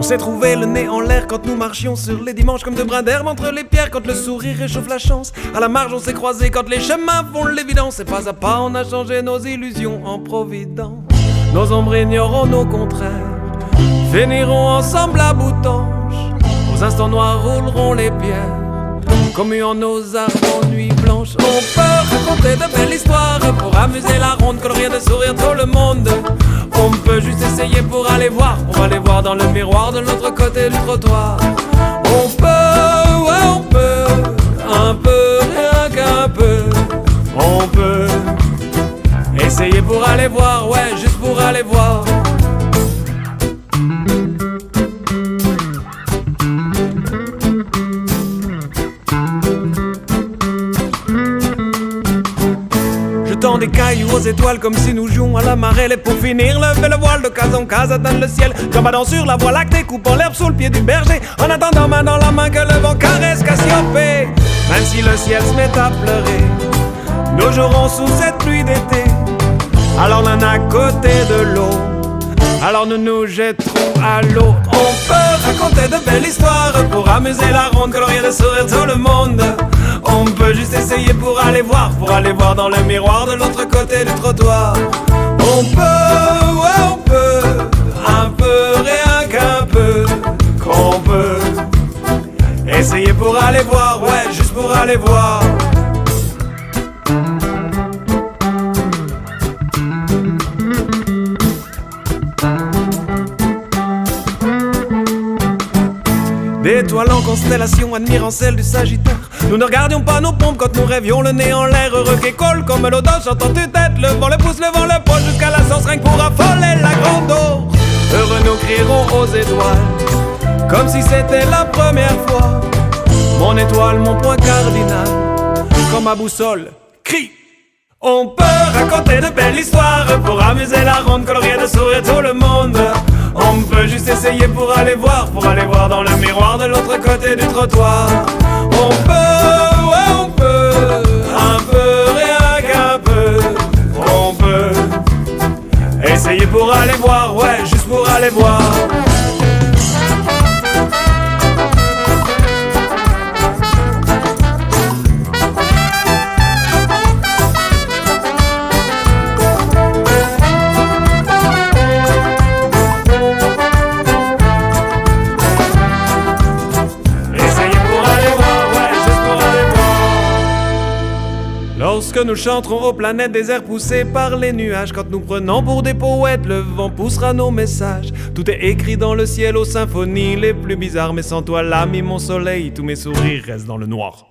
s'est trouvé le nez en l'air quand nous marchions sur les dimanches comme deux brins d'herbe entre les pierres quand le sourire réchauffe la chance. À la marge on s'est croisés quand les chemins font l'évidence et pas à pas on a changé nos illusions en providence. Nos ombres ignorant nos contraires finiront ensemble à bout d'ange. Aux instants noirs rouleront les pierres commuant nos arbres en nuit blanche. On peut raconter de belles histoires pour amuser la ronde, colorier de sourire tout le monde. On peut juste essayer pour aller voir. On va aller voir dans le miroir de l'autre côté du trottoir. On peut, ouais on peut, un peu, rien qu'un peu. On peut essayer pour aller voir, ouais juste pour aller voir. Jetant des cailloux aux étoiles comme si nous jouions à la marelle. Et pour finir, lever le voile de case en case, atteindre le ciel, gambadant sur la voie lactée, coupant l'herbe sous le pied du berger, en attendant main dans la main que le vent caresse Cassiopée. Même si le ciel se met à pleurer, nous jouerons sous cette pluie d'été. Alors l'un à côté de l'eau, alors nous nous jetterons à l'eau. On peut raconter de belles histoires pour amuser la ronde, colorier de sourire tout le monde. On peut juste essayer pour aller voir dans le miroir de l'autre côté du trottoir. On peut, ouais on peut, un peu, rien qu'un peu. Qu'on peut essayer pour aller voir, ouais juste pour aller voir. D'étoiles en constellation, admirant celle du Sagittaire, nous ne regardions pas nos pompes quand nous rêvions le nez en l'air. Heureux qu'école comme l'audace, chantant tue-tête, levant le pouce, levant le poil jusqu'à la sens, rien que pour affoler la grande eau. Heureux nous crierons aux étoiles, comme si c'était la première fois. Mon étoile, mon point cardinal, comme ma boussole, crie. On peut raconter de belles histoires pour amuser la ronde, colorier de sourire tout le monde. On peut juste essayer pour aller voir dans le miroir de l'autre côté du trottoir. On peut, ouais on peut, un peu, rien qu'un peu. On peut essayer pour aller voir, ouais juste pour aller voir. Lorsque nous chanterons aux planètes des airs poussés par les nuages, quand nous prenons pour des poètes, le vent poussera nos messages. Tout est écrit dans le ciel aux symphonies les plus bizarres, mais sans toi l'ami mon soleil, tous mes sourires restent dans le noir.